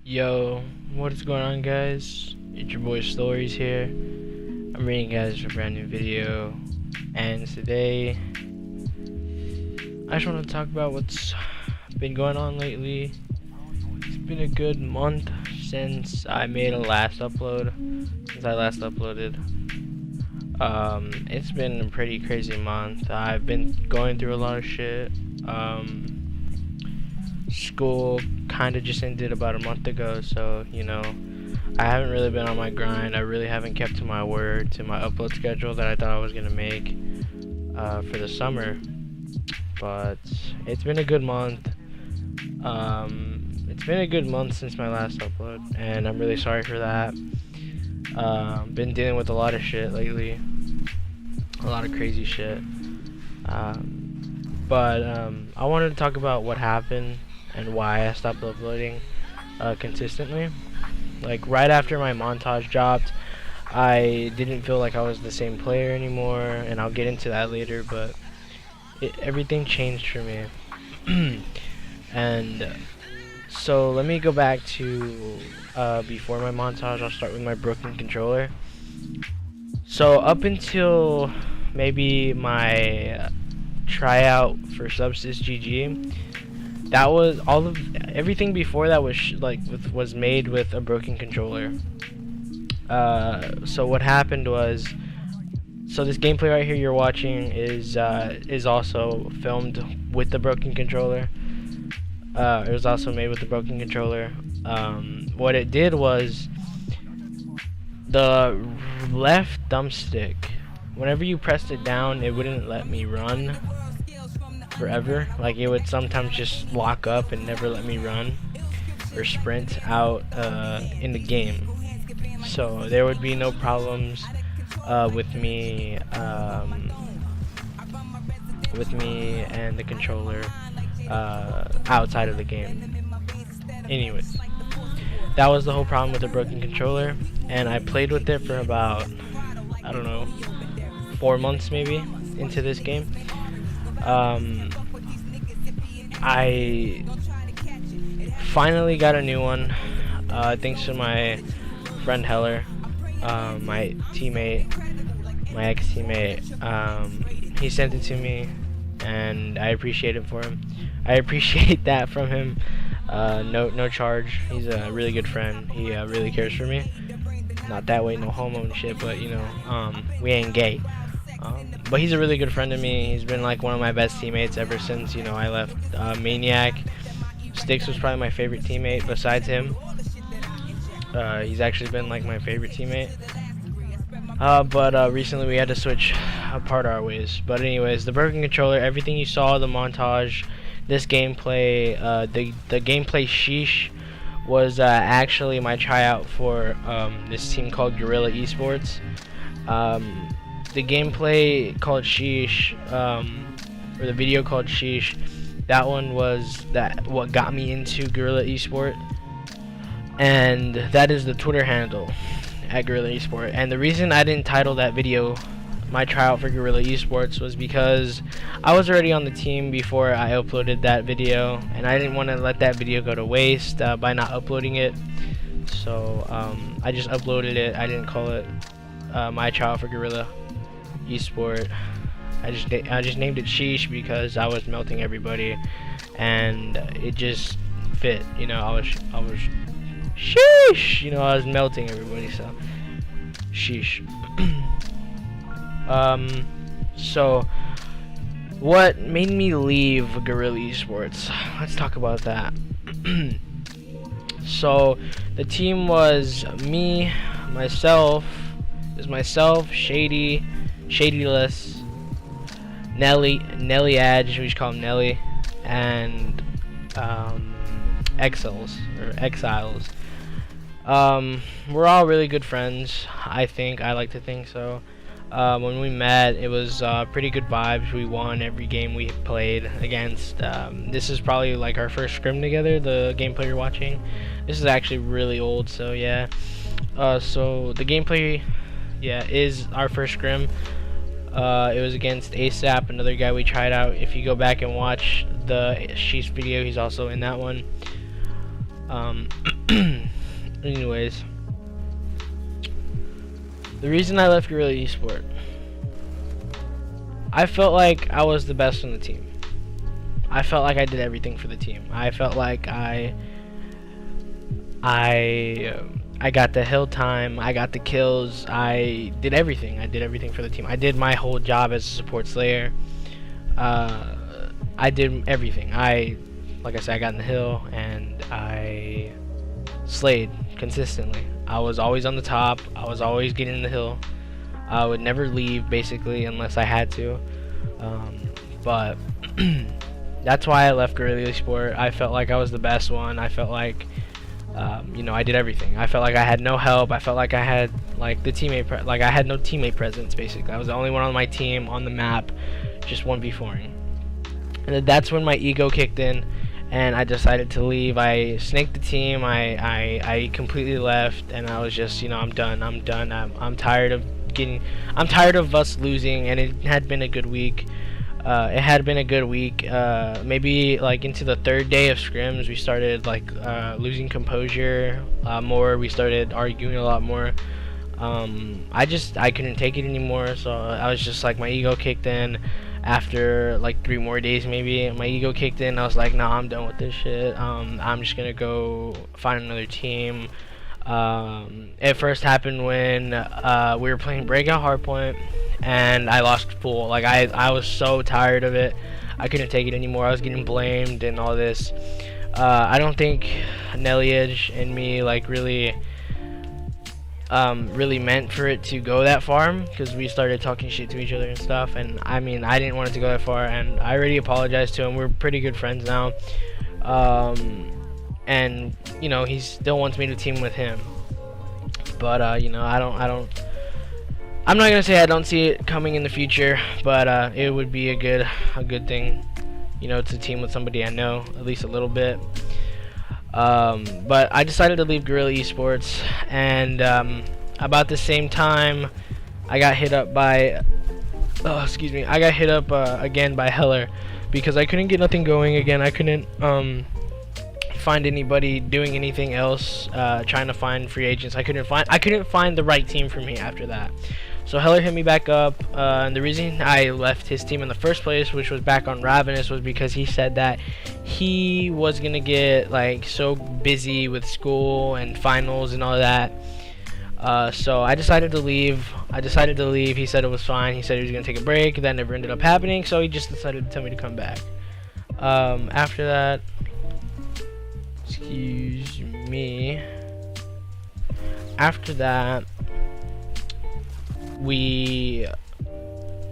Yo, what is going on, guys? It's your boy Stories here. I'm bringing you guys a brand new video, and today I just want to talk about what's been going on lately. It's been a good month since I made a last upload. It's been a pretty crazy month. I've been going through a lot of shit. School kind of just ended about a month ago, so I haven't really been on my grind. I really haven't kept to my word, to my upload schedule that I thought I was gonna make for the summer. But it's been a good month. It's been a good month since my last upload, and I'm really sorry for that. Been dealing with a lot of shit lately, a lot of crazy shit. But I wanted to talk about what happened and why I stopped uploading consistently. Like right after my montage dropped, I didn't feel like I was the same player anymore, and I'll get into that later, but everything changed for me. And so let me go back to before my montage. I'll start with my broken controller. So up until maybe my tryout for Subsys GG, that was everything before that was made with a broken controller. So what happened was, so this gameplay right here you're watching is also filmed with the broken controller. It was also made with the broken controller. What it did was, the left thumbstick, whenever you pressed it down, it wouldn't let me run forever. Like, it would sometimes just lock up and never let me run or sprint out in the game. So there would be no problems with me and the controller outside of the game. Anyways, that was the whole problem with the broken controller, and I played with it for about, I don't know, 4 months maybe into this game. I finally got a new one, thanks to my friend Heller, my teammate, my ex-teammate. He sent it to me, and I appreciate it for him. I appreciate that from him. No charge. He's a really good friend. He really cares for me. Not that way, no homo and shit, but we ain't gay. But he's a really good friend to me. He's been like one of my best teammates ever since I left Maniac. Styx was probably my favorite teammate besides him. He's actually been like my favorite teammate. But recently we had to switch apart our ways. But anyways, the broken controller, everything you saw, the montage, this gameplay, the gameplay sheesh was actually my tryout for this team called Guerrilla Esports. The gameplay called Sheesh, or the video called Sheesh, that one was what got me into Guerrilla Esport, and that is the Twitter handle at Guerrilla Esport. And the reason I didn't title that video my tryout for Guerrilla Esports was because I was already on the team before I uploaded that video, and I didn't want to let that video go to waste by not uploading it. So I just uploaded it. I didn't call it my tryout for Guerrilla Esport. I just named it Sheesh because I was melting everybody, and it just fit. I was sheesh. I was melting everybody. So sheesh. So what made me leave Guerrilla Esports? Let's talk about that. So the team was me, myself, Shadyless, Nelly Edge, we should call him Nelly, and Exiles. We're all really good friends. I like to think so. When we met, it was pretty good vibes. We won every game we played against. This is probably like our first scrim together, the gameplay you're watching. This is actually really old, so yeah. So the gameplay, is our first scrim. It was against ASAP, another guy we tried out. If you go back and watch the Sheesh video, he's also in that one. Anyways, the reason I left Guerrilla Esport, I felt like I was the best on the team. I felt like I did everything for the team. I felt like I got the hill time, I got the kills, I did everything. I did everything for the team. I did my whole job as a support slayer. I did everything. Like I said, I got in the hill and I slayed consistently. I was always on the top. I was always getting in the hill. I would never leave basically unless I had to. But that's why I left Guerrilla Esport. I felt like I was the best one. I felt like I did everything. I felt like I had no help. I felt like I had like I had no teammate presence basically. I was the only one on my team on the map, just 1v4ing. And then that's when my ego kicked in, and I decided to leave. I snaked the team. I completely left, and I was just, I'm done. I'm tired of us losing, and it had been a good week. Maybe like into the third day of scrims, we started like losing composure more. We started arguing a lot more. I couldn't take it anymore, so I was just like, my ego kicked in. After like 3 more days, maybe my ego kicked in. I was like, nah, I'm done with this shit. I'm just gonna go find another team. It first happened when we were playing Breakout Hardpoint, and I lost full. Like I was so tired of it. I couldn't take it anymore. I was getting blamed and all this. I don't think Nelliage and me like really meant for it to go that far, because we started talking shit to each other and stuff, and I didn't want it to go that far, and I already apologized to him. We're pretty good friends now, and he still wants me to team with him, but I'm not gonna say I don't see it coming in the future, but it would be a good thing, to team with somebody I know at least a little bit. But I decided to leave Guerrilla Esports, and about the same time I got hit up by again by Heller, because I couldn't get nothing going again. I couldn't find anybody doing anything else, trying to find free agents. I couldn't find the right team for me after that. So Heller hit me back up, and the reason I left his team in the first place, which was back on Ravenous, was because he said that he was gonna get like so busy with school and finals and all that. So I decided to leave. He said it was fine. He said he was gonna take a break. That never ended up happening, so he just decided to tell me to come back. After that, excuse me. After that,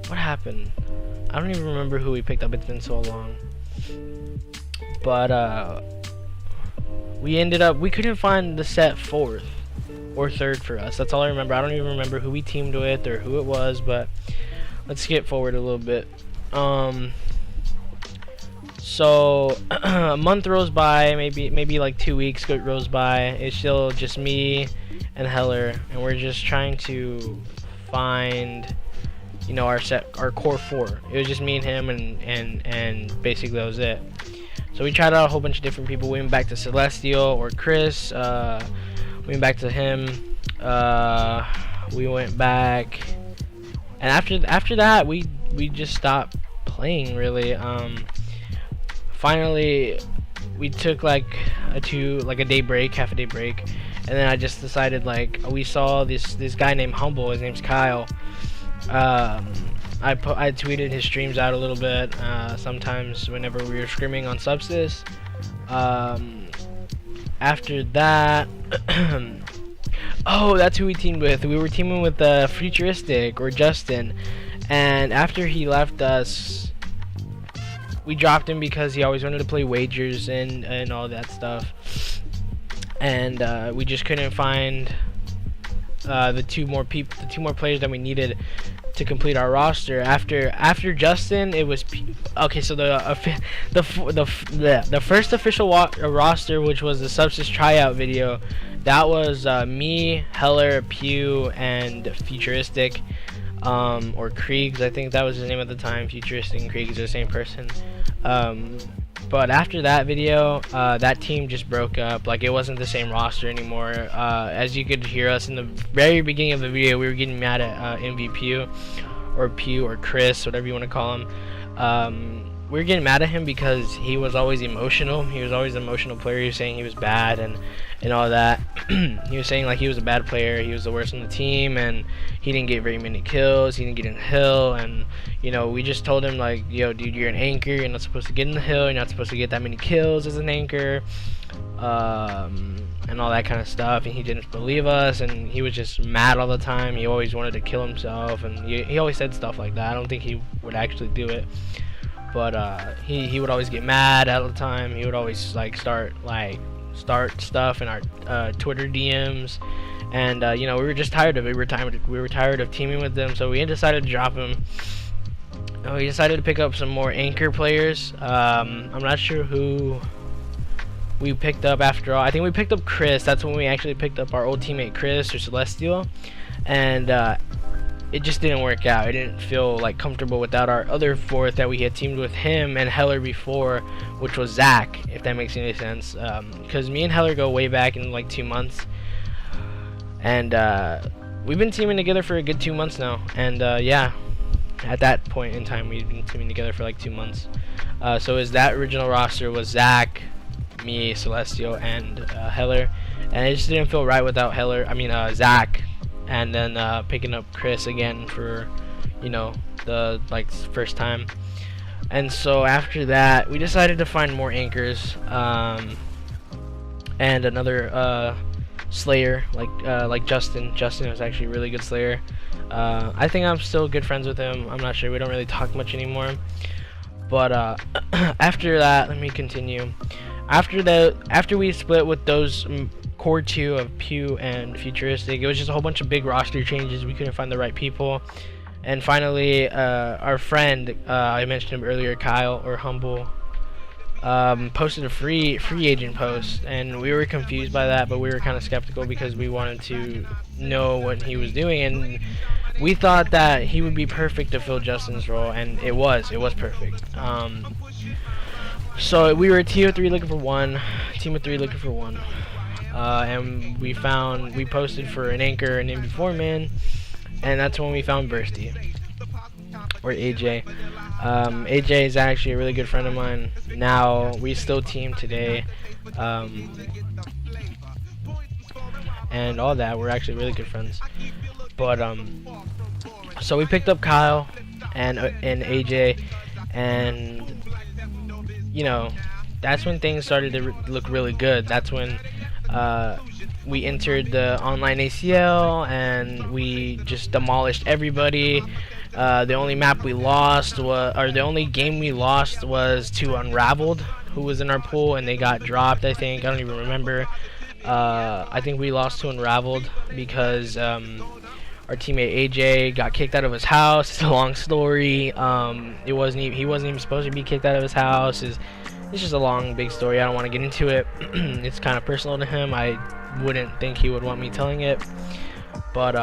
what happened? I don't even remember who we picked up. It's been so long. But we couldn't find the set 4th or 3rd for us. That's all I remember. I don't even remember who we teamed with or who it was, but let's skip forward a little bit. So a month rolls by, maybe like 2 weeks goes by. It's still just me and Heller, and we're just trying to find our core 4. It was just me and him, and basically that was it. So we tried out a whole bunch of different people. We went back to Celestial or Chris. We went back to him. We went back, and after that we just stopped playing really. Finally we took like a day break, half a day break, and then I just decided, like, we saw this guy named Humble. His name's Kyle. I tweeted his streams out a little bit sometimes whenever we were scrimming on Subsys. After that, oh, that's who we teamed with. We were teaming with Futuristic or Justin, and after he left us, we dropped him because he always wanted to play wagers and all that stuff, and we just couldn't find the two more players that we needed to complete our roster. After Justin, it was okay. So the first official roster, which was the Subsys tryout video, that was me, Heller, Pew, and Futuristic, or Kriegs. I think that was his name at the time. Futuristic and Kriegs are the same person. But after that video, that team just broke up. Like, it wasn't the same roster anymore. As you could hear us in the very beginning of the video, we were getting mad at MVP or Pew or Chris, whatever you want to call him. We were getting mad at him because he was always emotional. He was always an emotional player. He was saying he was bad and all that. He was saying like he was a bad player. He was the worst on the team, and he didn't get very many kills. He didn't get in the hill, and you know, we just told him like, yo, dude, you're an anchor. You're not supposed to get in the hill. You're not supposed to get that many kills as an anchor, and all that kind of stuff. And he didn't believe us, and he was just mad all the time. He always wanted to kill himself, and he always said stuff like that. I don't think he would actually do it. But he would always get mad all the time. He would always like start stuff in our Twitter DMs, and you know, we were just tired of it. We were tired of teaming with them, so we decided to drop him. We decided to pick up some more anchor players. I'm not sure who we picked up after all. I think we picked up Chris. That's when we actually picked up our old teammate Chris or Celestial, and it just didn't work out. It didn't feel like comfortable without our other fourth that we had teamed with him and Heller before, which was Zach, if that makes any sense. Because me and Heller go way back in like 2 months, and we've been teaming together for a good 2 months now. And yeah, at that point in time, we've been teaming together for like 2 months. So that original roster was Zach, me, Celestial, and Heller, and it just didn't feel right without Zach. And then picking up Chris again for, you know, the first time. And so after that, we decided to find more anchors, and another Slayer like Justin. Justin was actually a really good Slayer. I think I'm still good friends with him. I'm not sure. We don't really talk much anymore. But after that, let me continue. After we split with those core 2 of Pew and Futuristic, it was just a whole bunch of big roster changes. We couldn't find the right people, and finally our friend, I mentioned him earlier, Kyle or Humble, posted a free agent post, and we were confused by that, but we were kind of skeptical because we wanted to know what he was doing, and we thought that he would be perfect to fill Justin's role, and it was perfect. So we were a team of 3 looking for one, and we posted for an anchor and MB4 man, and that's when we found Bursty, or AJ. AJ is actually a really good friend of mine. Now we still team today, and all that. We're actually really good friends. But so we picked up Kyle and AJ, and you know, that's when things started to look really good. That's when we entered the online ACL, and we just demolished everybody. The only map we lost the only game we lost was to Unraveled, who was in our pool, and they got dropped, I think. I don't even remember. I think we lost to Unraveled because our teammate AJ got kicked out of his house. It's a long story. He wasn't even supposed to be kicked out of his house. It's just a long, big story. I don't want to get into it. It's kind of personal to him. I wouldn't think he would want me telling it. But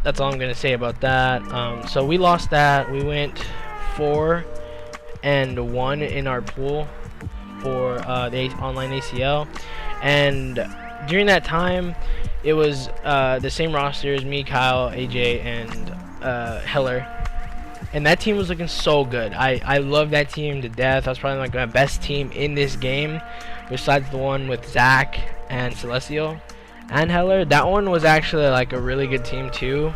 that's all I'm going to say about that. So we lost that. We went 4-1 in our pool for the online ACL. And during that time, it was the same roster as me, Kyle, AJ, and Heller. And that team was looking so good. I love that team to death. That was probably like my best team in this game, besides the one with Zach and Celestial and Heller. That one was actually like a really good team too.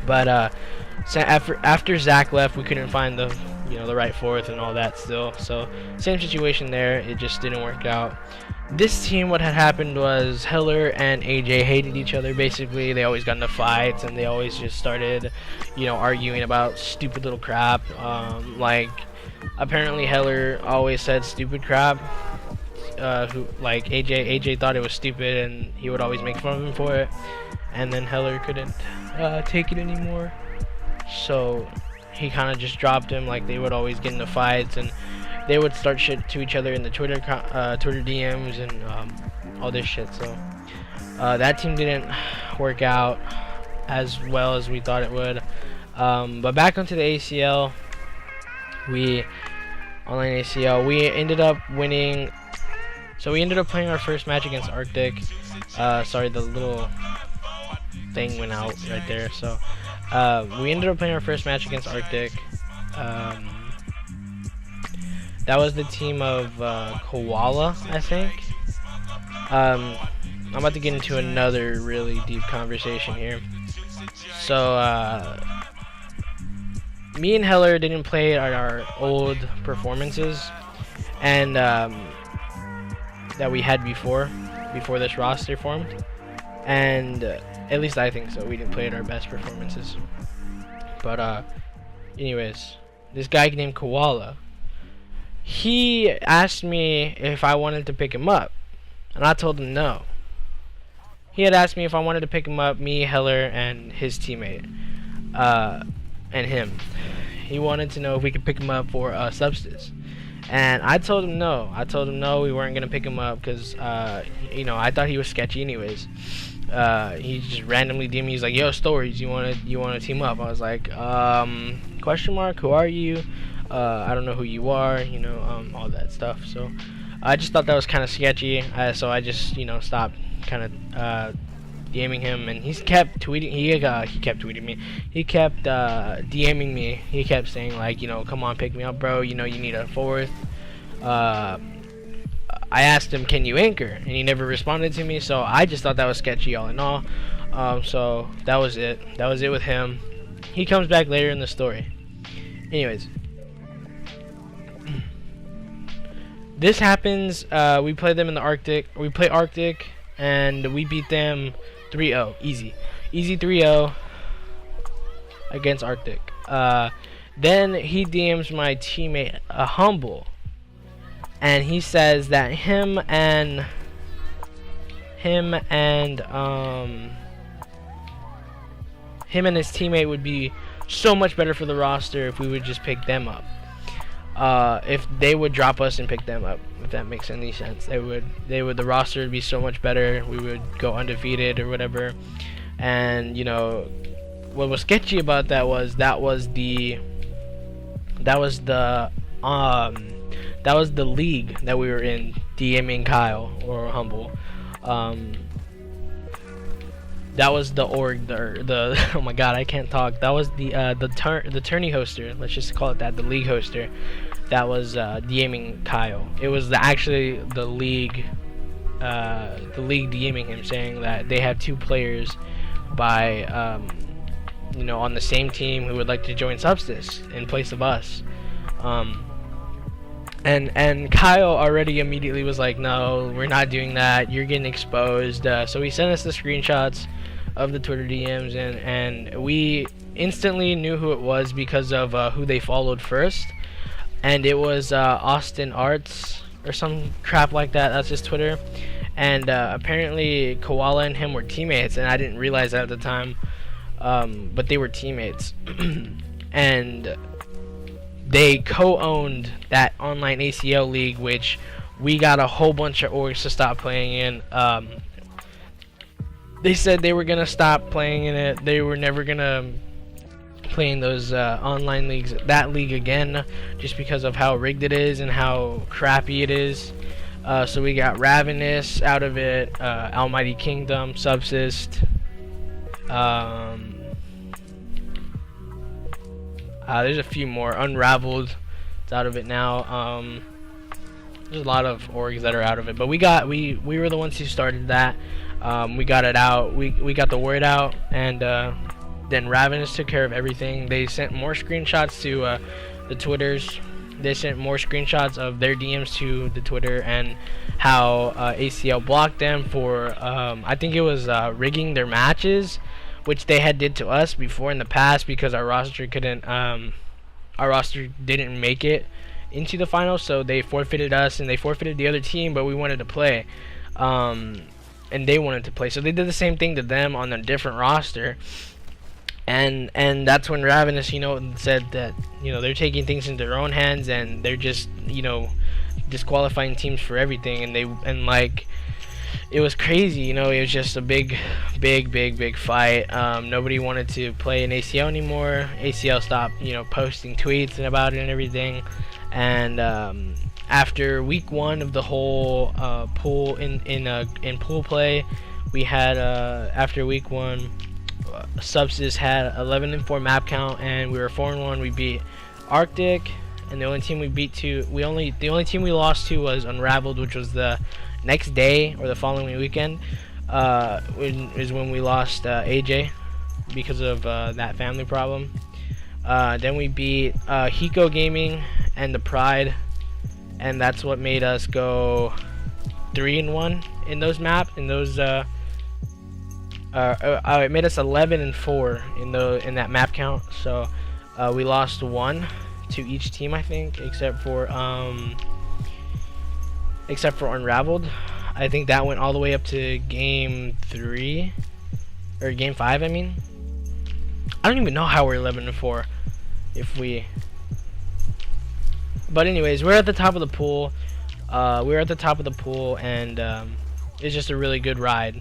But after Zach left, we couldn't find the right fourth and all that still. So same situation there. It just didn't work out. This team, what had happened was Heller and AJ hated each other. Basically, they always got into fights, and they always just started, arguing about stupid little crap. Like, apparently Heller always said stupid crap. AJ thought it was stupid, and he would always make fun of him for it. And then Heller couldn't take it anymore, so he kind of just dropped him. Like, they would always get into fights, and they would start shit to each other in the Twitter DMs and all this shit. So that team didn't work out as well as we thought it would. But back onto the ACL, we online ACL. We ended up winning. So we ended up playing our first match against Arctic. Sorry, the little thing went out right there. So we ended up playing our first match against Arctic. That was the team of Koala, I think. I'm about to get into another really deep conversation here. So me and Heller didn't play our old performances, and that we had before this roster formed, and at least I think so. We didn't play at our best performances. But anyways, this guy named Koala, he asked me if I wanted to pick him up, and I told him no. He had asked me if I wanted to pick him up, me, Heller, and his teammate, and him. He wanted to know if we could pick him up for Substance. And I told him no. I told him no, we weren't going to pick him up because, you know, I thought he was sketchy anyways. He just randomly DM'd me. He's like, yo, Stories, you want to team up? I was like, question mark, who are you? I don't know who you are, you know, all that stuff. So I just thought that was kind of sketchy. So I just, you know, stopped kind of DMing him, and he kept tweeting. He kept tweeting me. He kept DMing me. He kept saying like, you know, come on, pick me up, bro. You know, you need a fourth. I asked him, can you anchor? And he never responded to me. So I just thought that was sketchy, all in all. So that was it. That was it with him. He comes back later in the story. Anyways, this happens. We play them in the Arctic. We play Arctic, and we beat them 3-0, easy 3-0 against Arctic. Then he DMs my teammate Humble, and he says that him and his teammate would be so much better for the roster if we would just pick them up. If they would drop us and pick them up, if that makes any sense. The roster would be so much better. We would go undefeated or whatever. And you know, what was sketchy about that was the league that we were in, DMing Kyle or Humble. That was the org, the oh my god, I can't talk. That was the tourney hoster. Let's just call it that, the league hoster. That was DMing Kyle. It was actually the league DMing him, saying that they have two players by you know, on the same team who would like to join Substance in place of us. And Kyle already immediately was like, no, we're not doing that. You're getting exposed. So he sent us the screenshots of the Twitter DMs, and we instantly knew who it was because of who they followed first. And it was Austin Arts or some crap like that. That's his Twitter. And apparently Koala and him were teammates, and I didn't realize that at the time. But they were teammates. And they co-owned that online ACL league, which we got a whole bunch of orgs to stop playing in. They said they were gonna stop playing in it. They were never gonna play in those online leagues, that league again, just because of how rigged it is and how crappy it is. So we got Ravenous out of it, Almighty Kingdom, Subsist. There's a few more. Unraveled is out of it now. There's a lot of orgs that are out of it, but we were the ones who started that. We got it out. We got the word out, and then Ravenous took care of everything. They sent more screenshots to the Twitters. They sent more screenshots of their DMs to the Twitter, and how ACL blocked them for I think it was rigging their matches, which they had did to us before in the past, because our roster didn't make it into the finals, so they forfeited us and they forfeited the other team, but we wanted to play, and they wanted to play, so they did the same thing to them on a different roster. And that's when Ravenous, you know, said that, you know, they're taking things into their own hands, and they're just, you know, disqualifying teams for everything, and like, it was crazy, you know. It was just a big fight. Nobody wanted to play in ACL anymore. ACL stopped, you know, posting tweets and about it and everything, And after week 1 of the whole pool in pool play, we had after week 1, Subsys had 11-4 map count, and we were 4-1. We beat Arctic, and the only team we lost to was Unraveled, which was the next day or the following weekend. When we lost AJ because of that family problem. Then we beat Hiko Gaming and the Pride, and that's what made us go 3-1 in those maps. It made us 11-4 in that map count. So we lost 1 to each team, I think, except for Unraveled. I think that went all the way up to game 3 or game 5. I mean, I don't even know how we're 11-4. But anyways, we're at the top of the pool. And it's just a really good ride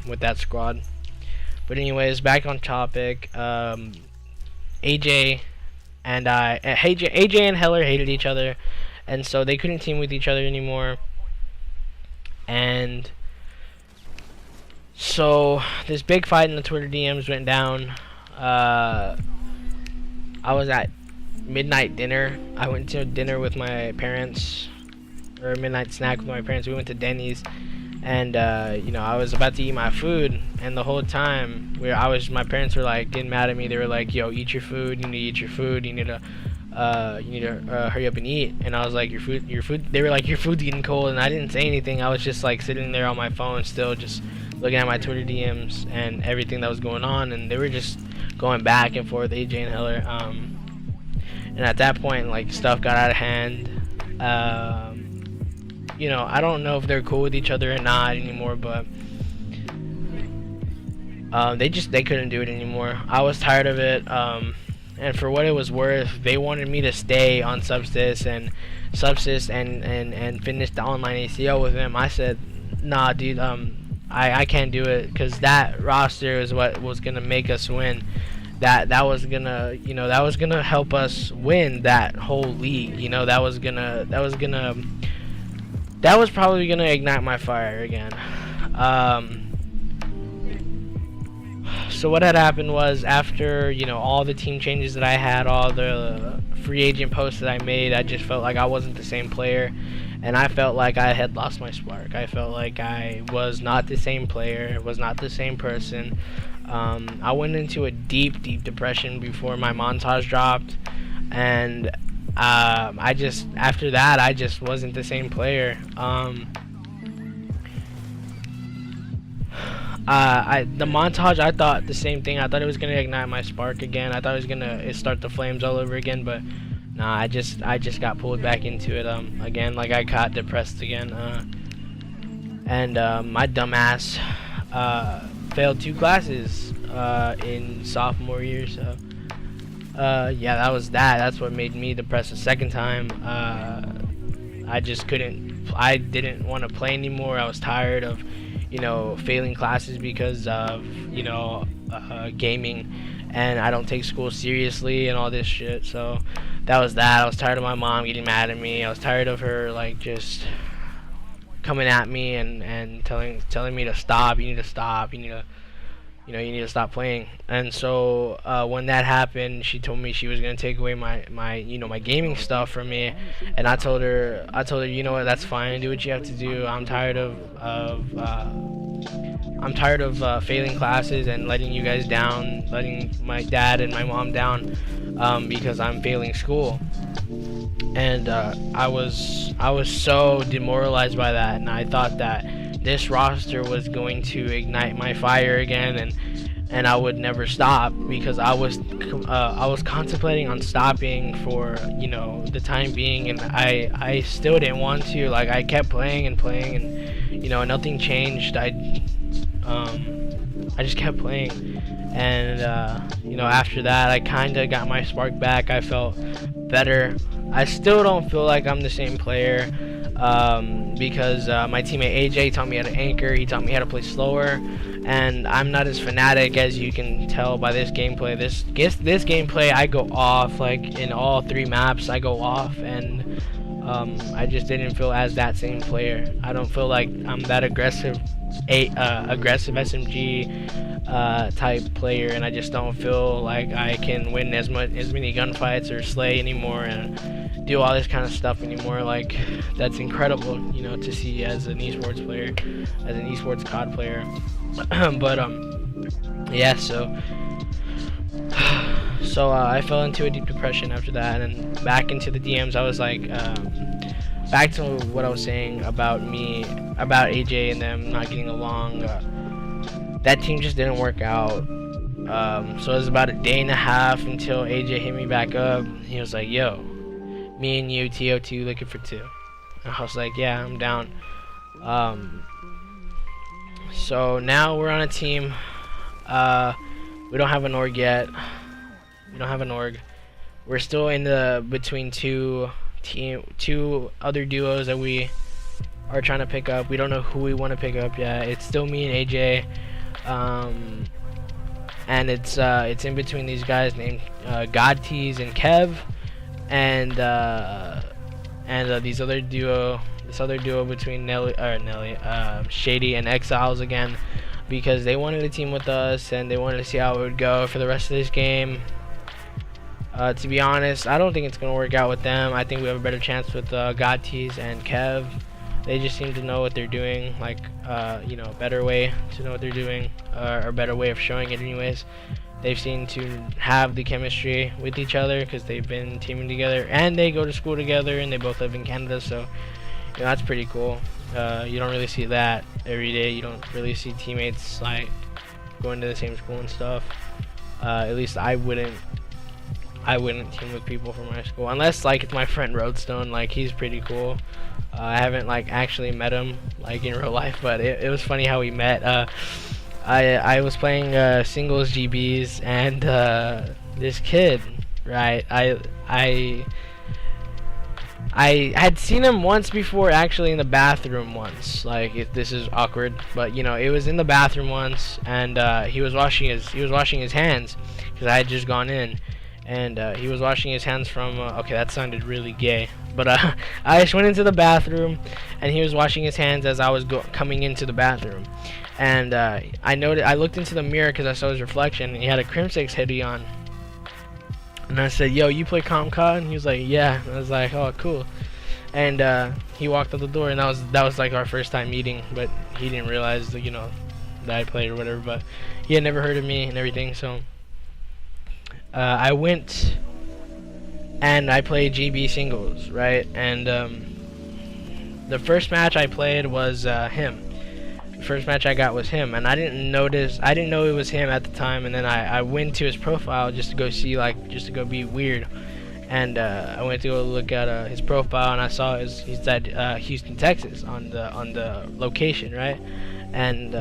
with that squad. But anyways, back on topic. AJ and Heller hated each other, and so they couldn't team with each other anymore. And so this big fight in the Twitter DMs went down. I was at midnight dinner. I went to dinner with my parents, or a midnight snack with my parents. We went to Denny's, and I was about to eat my food, and the whole time my parents were like getting mad at me. They were like, "Yo, eat your food. You need to eat your food. You need to hurry up and eat." And I was like, your food. They were like, "Your food's getting cold," and I didn't say anything. I was just like sitting there on my phone, still just looking at my Twitter DMs and everything that was going on, and they were just going back and forth, AJ and Heller. And at that point, like, stuff got out of hand. I don't know if they're cool with each other or not anymore, but they couldn't do it anymore. I was tired of it. And for what it was worth, they wanted me to stay on Subsys and finish the online ACL with them. I said, nah, dude, I can't do it, because that roster is what was gonna make us win. That was gonna help us win that whole league. That was probably gonna ignite my fire again. So what had happened was, after all the team changes that I had, all the free agent posts that I made, I just felt like I wasn't the same player, and I felt like I had lost my spark. I felt like I was not the same player, was not the same person. I went into a deep depression before my montage dropped, and after that I just wasn't the same player. The montage, I thought the same thing. I thought it was gonna ignite my spark again. I thought it was gonna start the flames all over again, but nah, I just got pulled back into it again. Like, I got depressed again. And my dumbass failed 2 classes in sophomore year. So yeah, that's what made me depressed the second time. I didn't want to play anymore. I was tired of failing classes because of gaming, and I don't take school seriously and all this shit. So that was that. I was tired of my mom getting mad at me. I was tired of her just coming at me and telling me to stop. You need to stop. You need to stop playing. And so when that happened, she told me she was gonna take away my gaming stuff from me, and I told her, you know what, that's fine. Do what you have to do. I'm tired of failing classes and letting you guys down, letting my dad and my mom down, because I'm failing school. And I was so demoralized by that, and I thought that this roster was going to ignite my fire again, and I would never stop, because I was contemplating on stopping for the time being, and I still didn't want to. Like, I kept playing, and nothing changed. I just kept playing, and after that I kind of got my spark back. I felt better. I still don't feel like I'm the same player. because my teammate AJ taught me how to anchor. He taught me how to play slower, and I'm not as fanatic as you can tell by this gameplay. This gameplay, I go off, like in all 3 maps. I go off, and I just didn't feel as that same player. I don't feel like I'm that aggressive SMG type player, and I just don't feel like I can win as many gunfights or slay anymore and do all this kind of stuff anymore. Like, that's incredible, you know, to see as an esports player, as an esports COD player. But yeah, so I fell into a deep depression after that, and back into the DMs. I was like, back to what I was saying about AJ and them not getting along. That team just didn't work out. So it was about a day and a half until AJ hit me back up. He was like, yo, me and you, TO2, looking for 2. And I was like, yeah, I'm down. So now we're on a team. We don't have an org yet. We're still in the between two other duos that we are trying to pick up. We don't know who we want to pick up yet. It's still me and AJ, and it's in between these guys named Godtease and Kev, and this other duo between Shady and Exiles again, because they wanted to team with us and they wanted to see how it would go for the rest of this game. To be honest, I don't think it's going to work out with them. I think we have a better chance with Godtease and Kev. They just seem to know what they're doing, like, you know, a better way to know what they're doing, or a better way of showing it anyways. They've seemed to have the chemistry with each other because they've been teaming together, and they go to school together, and they both live in Canada, so, you know, that's pretty cool. You don't really see that every day. You don't really see teammates, like, going to the same school and stuff. At least I wouldn't team with people from my school unless, like, it's my friend Roadstone. Like, he's pretty cool. I haven't, like, actually met him, like, in real life, but it was funny how we met. I was playing singles GBs, and this kid, right, I had seen him once before, actually, in the bathroom once. Like, this is awkward, but, you know, it was in the bathroom once, and he was washing his hands because I had just gone in. And he was washing his hands from okay, that sounded really gay, but I just went into the bathroom, and he was washing his hands as I was coming into the bathroom. And I looked into the mirror because I saw his reflection, and he had a Crimsix hoodie on. And I said, yo, you play COD? And he was like, yeah. And I was like, oh, cool. And he walked out the door, and that was like our first time meeting, but he didn't realize that, you know, that I played or whatever, but he had never heard of me and everything. So I went and I played GB singles, right? And the first match I played was him. The first match I got was him, and I didn't know it was him at the time. And then I went to his profile just to go see, like, just to go be weird. And I went to go look at his profile, and I saw he's at Houston, Texas on the location, right? And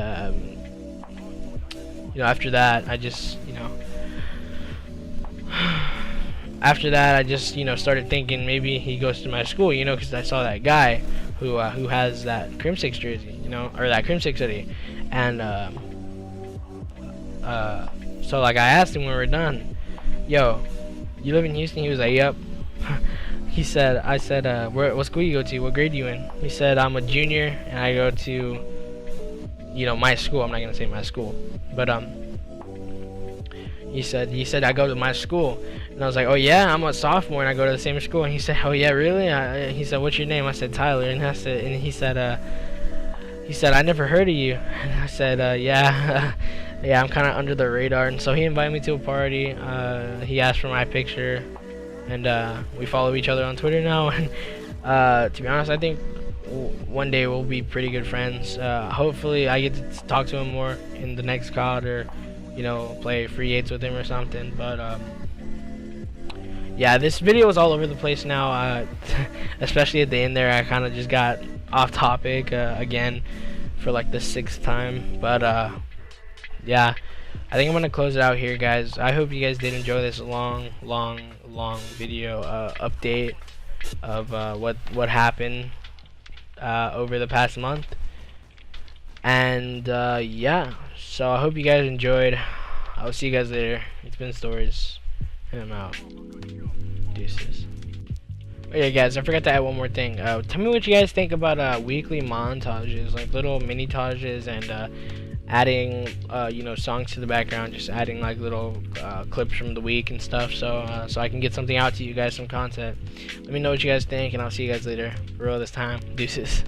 you know, after that, I just, you know. After that, I just, you know, started thinking maybe he goes to my school, you know, because I saw that guy who has that Crimsix jersey, you know, or that Crimsix hoodie, and so, like, I asked him when we were done, yo, you live in Houston? He was like, yep. I said, what school you go to? What grade you in? He said, I'm a junior, and I go to, you know, my school. I'm not gonna say my school, but He said I go to my school, and I was like, oh yeah, I'm a sophomore and I go to the same school. And he said, oh yeah, really? He said, what's your name? I said, Tyler. And he said I never heard of you. And I said, yeah, yeah, I'm kind of under the radar. And so he invited me to a party. He asked for my picture, and we follow each other on Twitter now. And to be honest, I think one day we'll be pretty good friends. Hopefully I get to talk to him more in the next COD, or, you know, play free 8s with him or something. But yeah, this video is all over the place now, especially at the end there. I kind of just got off topic again for like the 6th time. But yeah, I think I'm gonna close it out here, guys. I hope you guys did enjoy this long video update of what happened over the past month. And yeah, so I hope you guys enjoyed. I'll see you guys later. It's been Stories, and I'm out. Deuces. Oh yeah, guys, I forgot to add one more thing. Tell me what you guys think about weekly montages, like little mini-tages, and adding you know, songs to the background, just adding like little clips from the week and stuff, so I can get something out to you guys, some content. Let me know what you guys think, and I'll see you guys later. For real this time. Deuces.